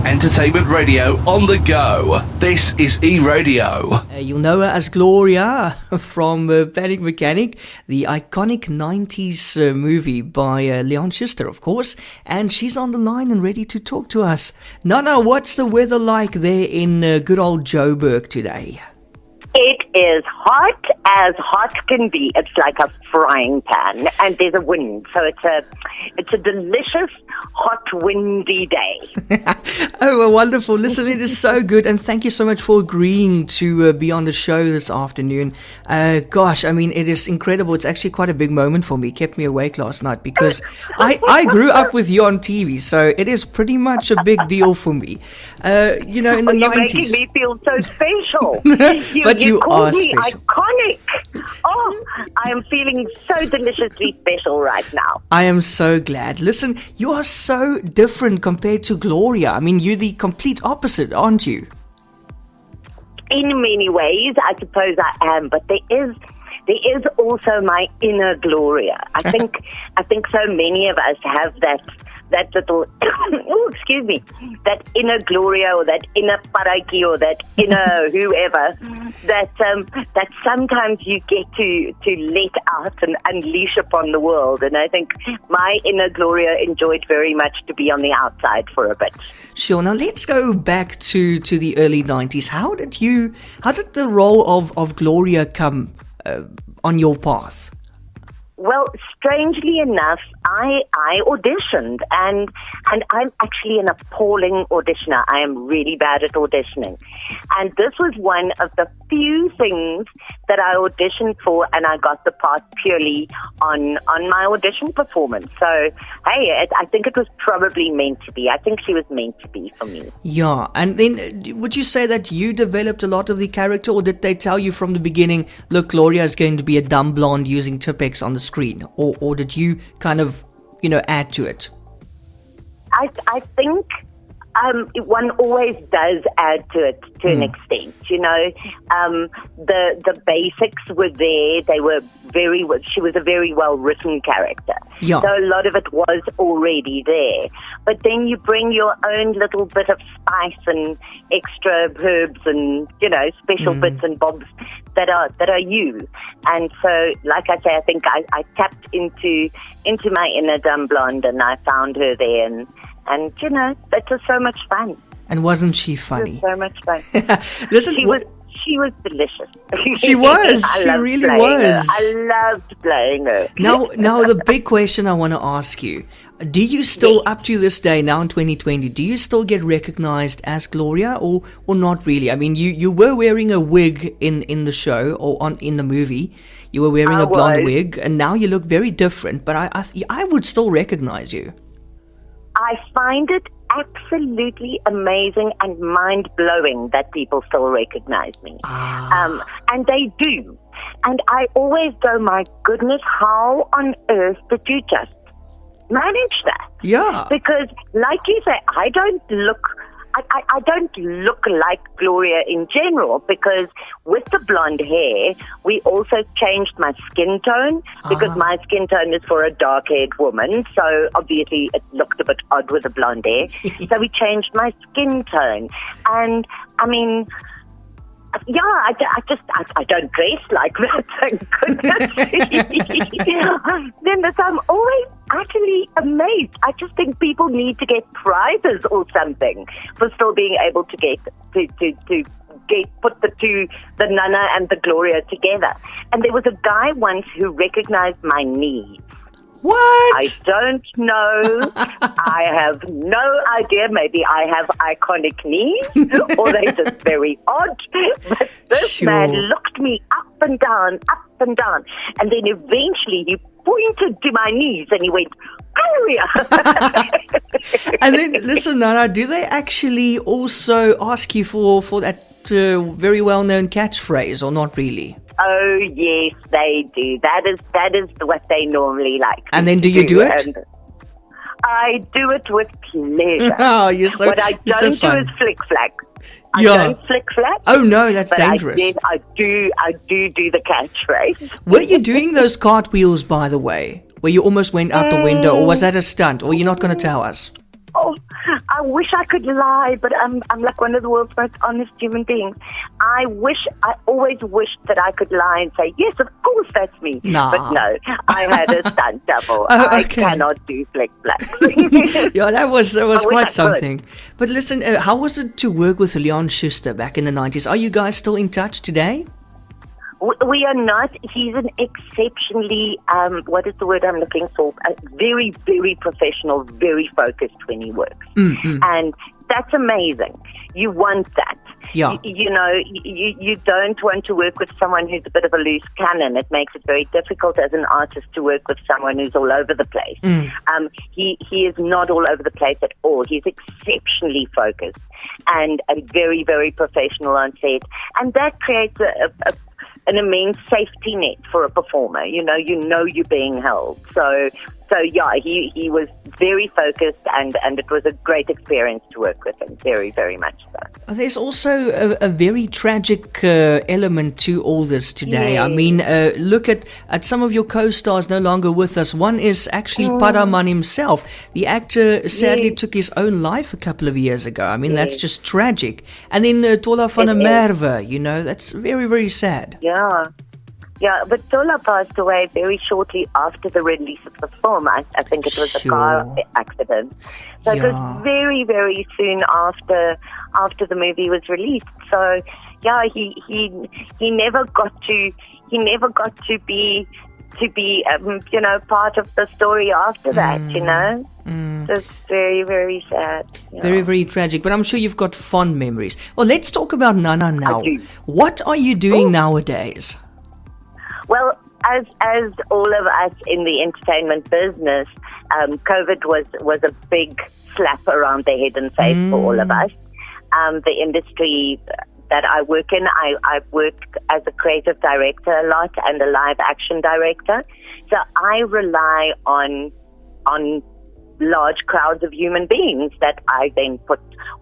Entertainment radio on the go. This is E-Radio. You'll know her as Gloria from Panic Mechanic, the iconic 90s movie by Leon Schuster, of course. And she's on the line and ready to talk to us. Nana, what's the weather like there in good old Joburg today? It is hot as hot can be. It's like a frying pan, and there's a wind, so it's a delicious, hot, windy day. Oh, well, wonderful. Listen, it is so good, and thank you so much for agreeing to be on the show this afternoon. Gosh, I mean, it is incredible. It's actually quite a big moment for me. It kept me awake last night because I grew up with you on TV, so it is pretty much a big deal for me. In the 90s. You're making me feel so special. But you are me special. Iconic. Oh, I am feeling so deliciously special right now. I am so glad. Listen, you are so different compared to Gloria. I mean, you're the complete opposite, aren't you? In many ways, I suppose I am, but there is also my inner Gloria. I think so many of us have that little that inner Gloria or that inner Paddatjie or that inner whoever that sometimes you get to let out and unleash upon the world. And I think my inner Gloria enjoyed very much to be on the outside for a bit. Sure. Now let's go back to the early 90s. How did the role of Gloria come on your path? Well, strangely enough, I auditioned, and I'm actually an appalling auditioner. I am really bad at auditioning. And this was one of the few things that I auditioned for, and I got the part purely on my audition performance. So, hey, I think it was probably meant to be. I think she was meant to be for me. Yeah, and then would you say that you developed a lot of the character, or did they tell you from the beginning, look, Gloria is going to be a dumb blonde using Tipp-Ex on the screen? Or did you kind of, add to it? I think one always does add to it to an extent. The basics were there. They were she was a very well written character. Yeah. So a lot of it was already there. But then you bring your own little bit of spice and extra herbs and, special bits and bobs that are you. And so, like I say, I think I tapped into my inner dumb blonde, and I found her there, and that was so much fun. And wasn't she funny? It was so much fun. Listen, she was delicious. She was. She really was. I loved playing her. Now the big question I want to ask you. Do you still, up to this day, now in 2020, do you still get recognized as Gloria or not really? I mean, you were wearing a wig in the show or in the movie. You were wearing a blonde wig, and now you look very different, but I would still recognize you. I find it absolutely amazing and mind-blowing that people still recognize me. And they do. And I always go, my goodness, how on earth did you just manage that? Yeah. Because, like you say, I don't look like Gloria in general, because with the blonde hair, we also changed my skin tone, because my skin tone is for a dark-haired woman, so obviously it looked a bit odd with the blonde hair. So we changed my skin tone. And, I mean, yeah, I don't dress like that, thank goodness. Then I'm always actually amazed. I just think people need to get prizes or something for still being able to put the Nana and the Gloria together. And there was a guy once who recognized my knees. What? I don't know. I have no idea. Maybe I have iconic knees, or they're just very odd. But this man looked me up and down, and then eventually he pointed to my knees and he went, Gloria. And then, listen, Nana, do they actually also ask you for that very well-known catchphrase, or not really? Oh, yes, they do. That is what they normally like. And then do you do it? And I do it with pleasure. Oh, you're so What I don't do is flick-flack. I Yeah. don't flick-flack. Oh, no, that's dangerous. I do the catchphrase. Were you doing those cartwheels, by the way, where you almost went out the window, or was that a stunt, or you're not going to tell us? Oh, I wish I could lie, but I'm like one of the world's most honest human beings. I always wished that I could lie and say, yes, of course that's me. Nah. But no, I had a stunt double. Oh, I okay. cannot do flick flack. Yeah, that was wish I quite could. something. But listen, how was it to work with Leon Schuster back in the 90s? Are you guys still in touch today? We are not. He's an exceptionally, what is the word I'm looking for? Very, very professional, very focused when he works. Mm-hmm. And that's amazing. You want that. Yeah. You don't want to work with someone who's a bit of a loose cannon. It makes it very difficult as an artist to work with someone who's all over the place. He is not all over the place at all. He's exceptionally focused and very, very professional on set. And that creates an immense safety net for a performer. You know you're being held. So yeah, he was very focused, and it was a great experience to work with him. Very, very much so. There's also a very tragic element to all this today. Yes. I mean, look at some of your co-stars no longer with us. One is actually Paddatjie himself. The actor sadly took his own life a couple of years ago. I mean, that's just tragic. And then Tola van der Merwe, that's very, very sad. Yeah, but Tola passed away very shortly after the release of the film. I think it was a car accident. So it was very, very soon after the movie was released. So yeah, he never got to be part of the story after that. So it's very, very sad. Very, very tragic. But I'm sure you've got fond memories. Well, let's talk about Nana now. I do. What are you doing nowadays? Well, as all of us in the entertainment business, COVID was a big slap around the head and face for all of us. The industry that I work in, I work as a creative director a lot and a live action director. So I rely on large crowds of human beings that I then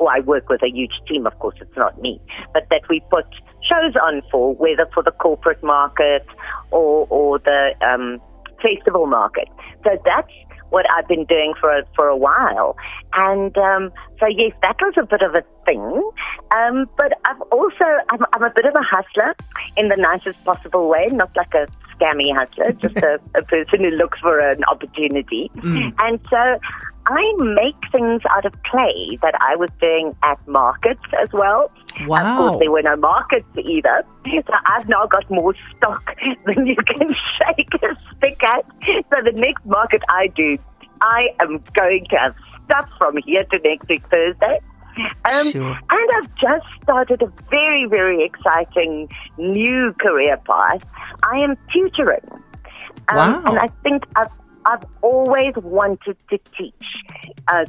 I work with a huge team, of course it's not me, but that we put shows on for, whether for the corporate market or the festival market. So that's what I've been doing for a while. And so yes, that was a bit of a thing. But I'm a bit of a hustler in the nicest possible way, not like a scammy hustler, just a person who looks for an opportunity. And so I make things out of clay that I was doing at markets as well. Wow. Of course, there were no markets either. So I've now got more stock than you can shake a stick at. So the next market I do, I am going to have stuff from here to next week Thursday. Sure. And I've just started a very, very exciting new career path. I am tutoring. Wow. And I think I've always wanted to teach.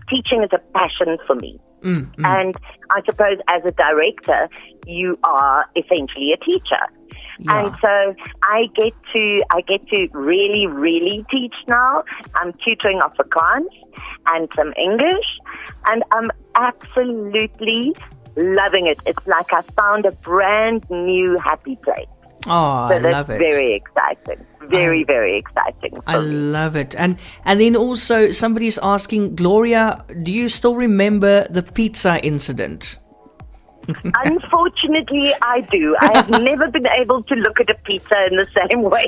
Teaching is a passion for me. And I suppose as a director, you are essentially a teacher. Yeah. And so I get to really, really teach now. I'm tutoring Afrikaans and some English, and I'm absolutely loving it. It's like I found a brand new happy place. Oh, So I that's love it. very exciting. Very, very exciting for I me. love it. And then also somebody's asking, Gloria, do you still remember the pizza incident? Unfortunately, I do. I have never been able to look at a pizza in the same way.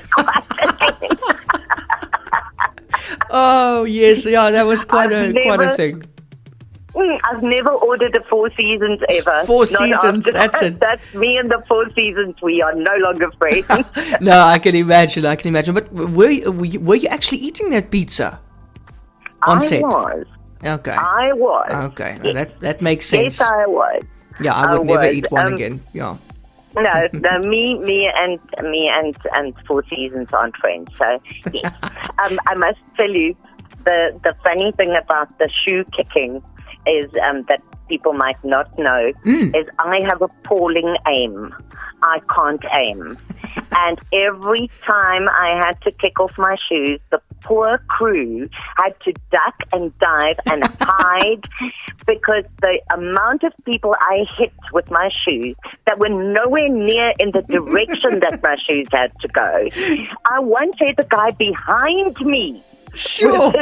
Oh, yes. Yeah, that was quite a thing. I've never ordered a Four Seasons ever. Four Not Seasons, after that's that. it. That's me and the Four Seasons. We are no longer friends. No, I can imagine. But were you actually eating that pizza on set? I was. Okay. I was. Okay. No, that makes sense. Yes, I was. Yeah, I would never eat one again. Yeah. No, me and Four Seasons aren't friends. So yes. I must tell you, the funny thing about the shoe kicking is that people might not know is I have appalling aim. I can't aim. And every time I had to kick off my shoes, the poor crew had to duck and dive and hide because the amount of people I hit with my shoes that were nowhere near in the direction that my shoes had to go. I once had the guy behind me Sure.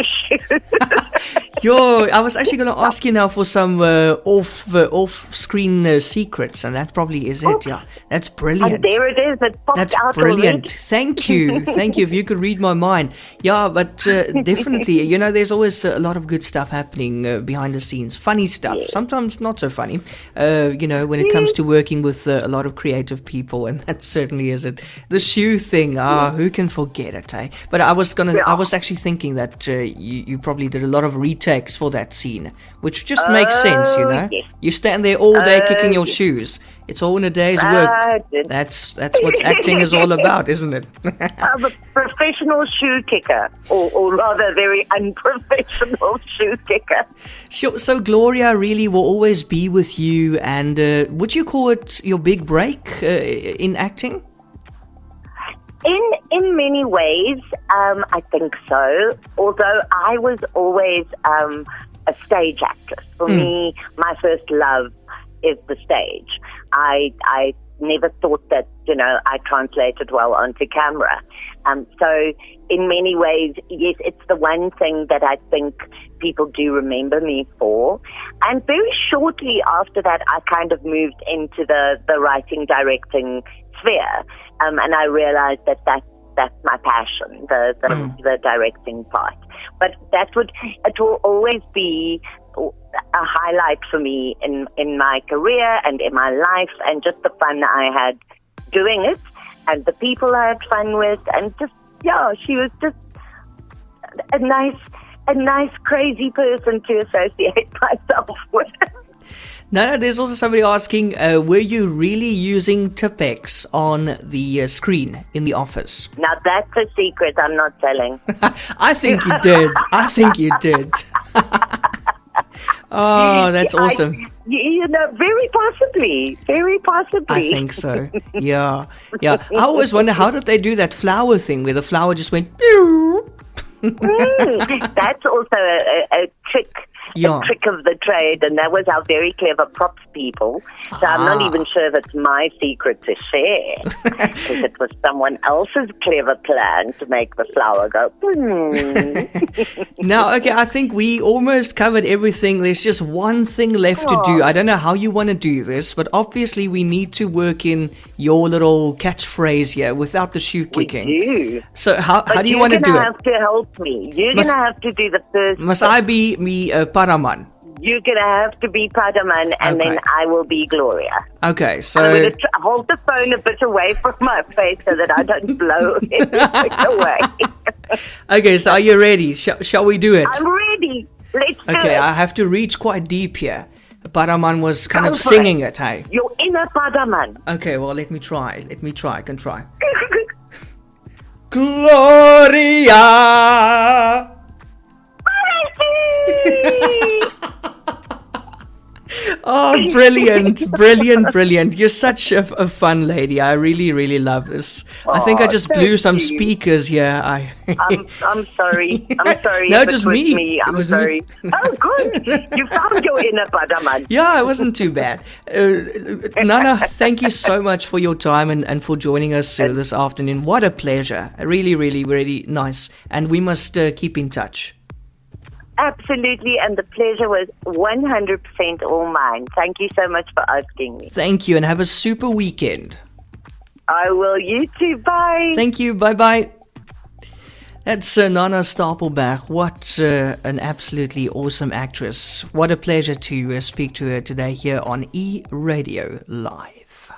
Yo, I was actually going to ask you now for some off-screen secrets, and that probably is it. Yeah, that's brilliant. And there it is. It popped That's out brilliant. already. Thank you. Thank you. If you could read my mind. Yeah, but definitely, there's always a lot of good stuff happening behind the scenes. Funny stuff. Sometimes not so funny, when it comes to working with a lot of creative people, and that certainly is it. The shoe thing, who can forget it, eh? But I was actually thinking that you probably did a lot of retakes for that scene, which just makes sense, Yes. You stand there all day kicking your shoes. It's all in a day's work. That's what acting is all about, isn't it? I'm a professional shoe kicker, or rather very unprofessional shoe kicker. Sure. So Gloria really will always be with you, and would you call it your big break in acting? In many ways, I think so. Although I was always a stage actress. For me, my first love is the stage. I never thought that, I translated well onto camera. So in many ways, yes, it's the one thing that I think people do remember me for. And very shortly after that, I kind of moved into the writing, directing sphere. And I realized that that's my passion, the directing part. But it will always be a highlight for me in my career and in my life, and just the fun that I had doing it, and the people I had fun with, and just, she was just a nice, crazy person to associate myself with. No, there's also somebody asking, were you really using Tipex on the screen in the office? Now that's a secret I'm not telling. I think you did. Oh, that's awesome. Very possibly. I think so. Yeah. I always wonder, how did they do that flower thing where the flower just went... Pew? That's also a trick. A trick of the trade, and that was our very clever props people. So I'm not even sure if it's my secret to share, because it was someone else's clever plan to make the flower go. Now, okay, I think we almost covered everything. There's just one thing left to do. I don't know how you want to do this, but obviously we need to work in your little catchphrase here without the shoe kicking. We do. So how do you want to do it? You're going to have to help me. You're going to have to do the first. Must I be Paraman? You're going to have to be Paddaman, and then I will be Gloria. Okay, so... I'm going to hold the phone a bit away from my face so that I don't blow it away. Okay, so are you ready? Shall we do it? I'm ready. Let's do it. Okay, I have to reach quite deep here. Paddaman was kind of singing it, hey? Your inner Paddaman. Okay, well, let me try. I can try. Gloria! Oh, brilliant. You're such a fun lady. I really, really love this. I think I just blew some speakers here. I'm sorry. No, if just it was me. I'm sorry. Oh, good. You found your inner Paddaman. Yeah, it wasn't too bad. Nana, thank you so much for your time and for joining us this afternoon. What a pleasure. Really, really, really nice. And we must keep in touch. Absolutely, and the pleasure was 100% all mine. Thank you so much for asking me. Thank you, and have a super weekend. I will. You too. Bye. Thank you. Bye-bye. That's Nana Stapelberg. What an absolutely awesome actress. What a pleasure to speak to her today here on E-Radio Live.